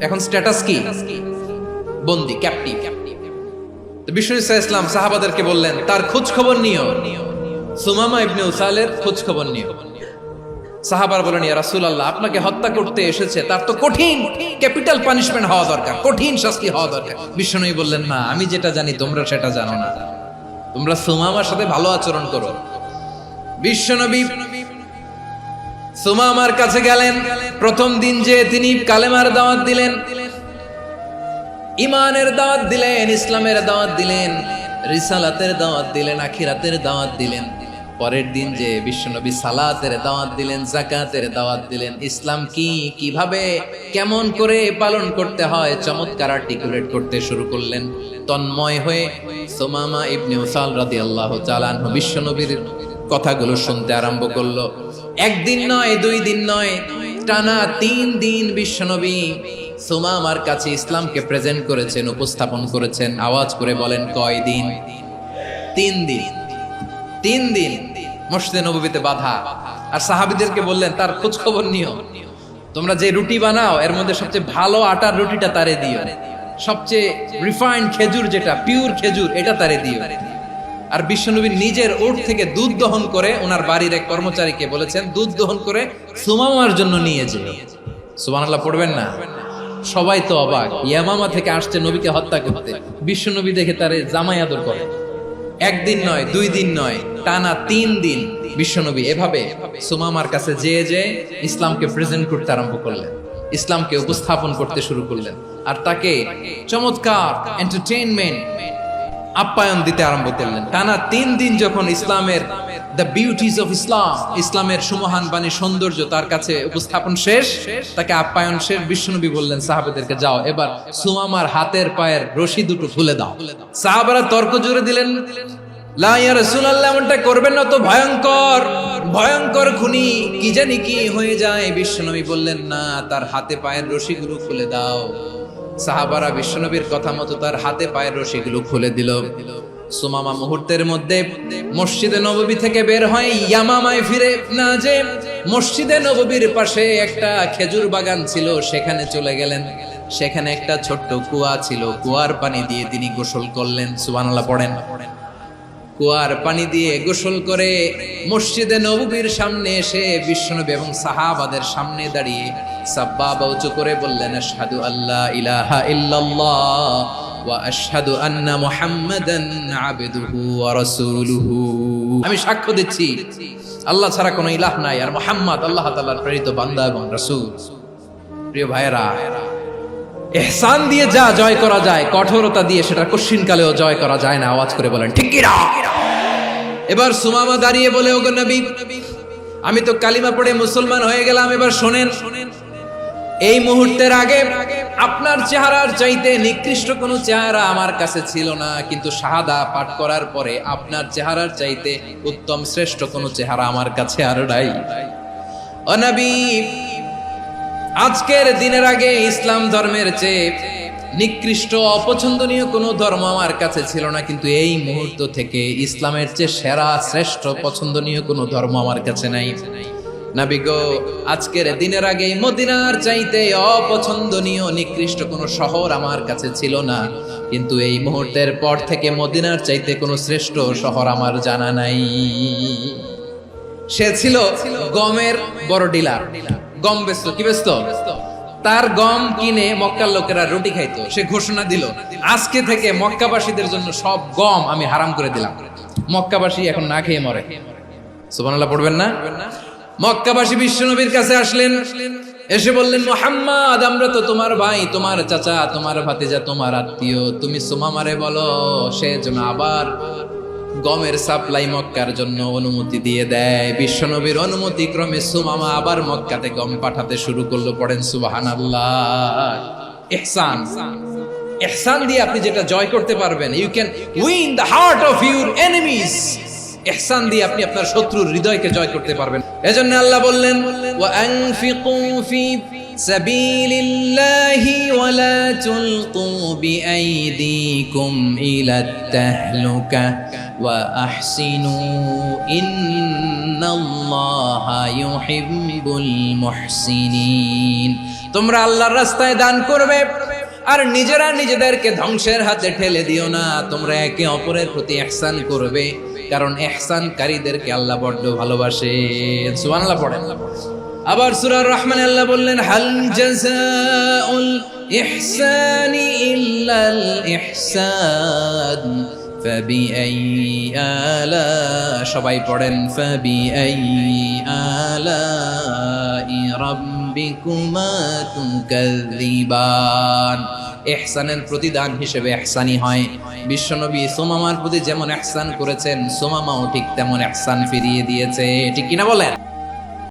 এখন স্ট্যাটাস কি? বন্দী, ক্যাপ্টিভ। তো বিষ্ণু ইসলাম সাহাবাদেরকে বললেন তার খোঁজ খবর নিও, সুমামা ইবনে উসালের খোঁজ খবর নিও। সাহাবার বলেন ইয়া রাসূলুল্লাহ, আপনাকে হত্যা করতে এসেছে, তার তো কঠিন ক্যাপিটাল পানিশমেন্ট হওয়া দরকার, কঠিন শাস্তি হওয়া দরকার। বিষ্ণু বললেন না, আমি যেটা জানি তোমরা সেটা জানো না, তোমরা সুমামার সাথে ভালো আচরণ করো। বিশ্বনবী সুমামার কাছে গেলেন। প্রথম দিন যে তিনি কালেমার দাওয়াত দিলেন, ইমানের দাওয়াত দিলেন, ইসলামের দাওয়াত দিলেন, রিসালাতের দাওয়াত দিলেন, আখিরাতের দাওয়াত দিলেন। পরের দিন যে বিশ্বনবী সালাতের দাওয়াত দিলেন, যাকাতের দাওয়াত দিলেন, ইসলাম কি, কিভাবে, কেমন করে পালন করতে হয় চমৎকার আর্টিকুলেট করতে শুরু করলেন। তন্ময় হয়ে সুমামা ইবনে উসাল রাদিয়াল্লাহু তাআলা আনহু বিশ্বনবীর কথাগুলো শুনতে আরম্ভ করলো। একদিন নয়, 2 দিন নয়, টানা 3 দিন বিশ্বনবী সুমামার কাছে ইসলামকে প্রেজেন্ট করেছেন, উপস্থাপন করেছেন। আওয়াজ করে বলেন কয় দিন? 3 দিন। 3 দিন মসজিদে নববীতে বাধা। আর সাহাবীদেরকে বললেন তার খোঁজ খবর নিও, তোমরা যে রুটি বানাও এর মধ্যে সবচেয়ে ভালো আটার রুটিটা তারে দিও, সবচেয়ে রিফাইন্ড খেজুর, যেটা পিওর খেজুর, এটা তারে দিও। আর বিশ্বনবী নিজের ওট থেকে দুধ দহন করে ওনার বাড়ির এক কর্মচারীকে বলেছেন দুধ দহন করে সুমামার জন্য নিয়ে যেও। সুবহানাল্লাহ পড়বেন না? সবাই তো অবাক, ইয়ামামা থেকে আসছে নবীকে হত্যা করতে, বিশ্বনবী দেখে তারে জামাই আদর করে। একদিন নয়, 2 দিন নয়, টানা 3 দিন বিশ্বনবী এভাবে সুমামার কাছে যেয়ে ইসলামকে প্রেজেন্ট করতে আরম্ভ করলেন, ইসলামকে উপস্থাপন করতে শুরু করলেন। আর তাকে চমৎকার এন্টারটেইনমেন্ট, আপ্যায়ন দিতে আরম্ভ করলেন। টানা 3 দিন যখন ইসলামের দ্য বিউটিজ অফ ইসলাম, ইসলামের সুমহান বাণী, সৌন্দর্য তার কাছে উপস্থাপন শেষ, তাকে আপ্যায়ন শেষ, বিশ্বনবী বললেন সাহাবাদেরকে যাও এবার সুমামার হাতের পায়ের রশি দুটো খুলে দাও। সাহাবারা তর্ক জুড়ে দিলেন, লা ইয়া রাসূলুল্লাহ, এমনটা করবেন না, তো ভয়ঙ্কর ভয়ঙ্কর খুনি, কি জানি কি হয়ে যায়। বিশ্বনবী বললেন না, তার হাতে পায়ের রশিগুলো খুলে দাও। সাহাবারা বিশ্বনবীর কথা মতো তার হাতে পায়ের রশিগুলো খুলে দিল। সুমামা মুহূর্তের মধ্যে মসজিদে নববী থেকে বের হয়, ইয়ামামায় ফিরে না যে মসজিদে নববীর পাশে একটা খেজুর বাগান ছিল সেখানে চলে গেলেন। সেখানে একটা ছোট্ট কুয়া ছিল, কুয়ার পানি দিয়ে তিনি গোসল করলেন। সুবহানাল্লাহ পড়েন। কুয়ার পানি দিয়ে গোসল করে মসজিদে নববীর সামনে এসে বিশ্বনবী এবং সাহাবাদের সামনে দাঁড়িয়ে সাব্বাবা উঁচু করে বললেন, আশহাদু আল্লা ইলাহা ইল্লাল্লাহ ওয়া আশহাদু আন্না মুহাম্মাদান আবদুহু ওয়া রাসূলুহু। আমি সাক্ষ্য দিচ্ছি আল্লাহ ছাড়া কোনো ইলাহ নাই, আর মুহাম্মদ আল্লাহ তাআলার প্রেরিত বান্দা এবং রাসূল। প্রিয় ভাইয়েরা, ইহসান দিয়ে যা জয় করা যায়, কঠোরতা দিয়ে সেটা কঠিনকালেও জয় করা যায় না। আওয়াজ করে বলেন ঠিক কি না? এবার সুমামা দাঁড়িয়ে বলে, ওগো নবী, আমি তো কালিমা পড়ে মুসলমান হয়ে গেলাম, এবার শোনেন, এই মুহূর্তের আগে আপনার চেহারার চাইতে নিকৃষ্ট কোনো চেহারা আমার কাছে ছিল না, কিন্তু শাহাদা পাঠ করার পরে আপনার চেহারার চাইতে উত্তম শ্রেষ্ঠ কোনো চেহারা আমার কাছে আর নাই। ও নবী, আজকের দিনের আগে ইসলাম ধর্মের চেয়ে নিকৃষ্ট অপছন্দনীয় কোনো ধর্ম আমার কাছে ছিল না, কিন্তু এই মুহূর্ত থেকে ইসলামের চেয়ে সেরা শ্রেষ্ঠ পছন্দনীয় কোনো ধর্ম আমার কাছে নাই। নবী গো, আজকের দিনের আগে মদিনার চাইতে অপছন্দনীয় নিকৃষ্ট কোনো শহর আমার কাছে ছিল না, কিন্তু এই মুহূর্তের পর থেকে মদিনার চাইতে কোনো শ্রেষ্ঠ শহর আমার জানা নাই। সে ছিল গমের বড় ডিলার, গম বেচতো। কি বেচতো? তার গম কিনে মক্কার লোকেরা রুটি খাইতো। সে ঘোষণা দিল, আজকে থেকে মক্কাবাসীদের জন্য সব গম আমি হারাম করে দিলাম, মক্কাবাসী এখন না খেয়ে মরে। সুবহানাল্লাহ পড়বেন না? মক্কাবাসী বিশ্বনবীর কাছে আসলেন, এসে বললেন, মুহাম্মদ, আমরা তো তোমার ভাই, তোমার চাচা, তোমার ভাতিজা, তোমার আত্মীয়, তুমি সুমামারে বলো সে যেন আবার গমের সাপ্লাই মক্কার জন্য অনুমতি দিয়ে দেয়। বিশ্বনবীর অনুমতি ক্রমে সুমামা আবার মক্কাতে গম পাঠাতে শুরু করলো। পড়েন সুবহানাল্লাহ। ইহসান, ইহসান দিয়ে আপনি যেটা জয় করতে পারবেন, you can win the heart of your enemies. ইহসান দিয়ে আপনি আপনার শত্রুর হৃদয়কে জয় করতে পারবেন। এজন্য আল্লাহ বললেন, ওয়া আনফিকু ফি সাবিলিল্লাহি ওয়া লা তুলকু বিআইদিকুম ইলাত তাহলুকা ওয়া আহসিনু ইন্নাল্লাহা ইউহিব্বুল মুহসিনিন। তোমরা আল্লাহর রাস্তায় দান করবে আর নিজেরা নিজেদেরকে ধ্বংসের হাতে ঠেলে দিও না। তোমরা একে অপরের প্রতি ইহসান করবে, কারণ ইহসানকারীদেরকে আল্লাহ বড্ড ভালোবাসেন। সুবহানাল্লাহ পড়েন। আবার সূরা রহমান আল্লাহ বললেন, হাল জাযাউল ইহসানি ইল্লাল ইহসান ফাবিআইয়ি আলা, সবাই পড়েন, ফাবিআইয়ি আলাই রাব্বিকুমা তুকাযযিবান। ইহসানের প্রতিদান হিসেবে ইহসানি হয়। বিশ্বনবী সুমামার প্রতি যেমন ইহসান করেছেন, সুমামাও ঠিক তেমন ইহসান ফিরিয়ে দিয়েছে। ঠিক কিনা বলেন?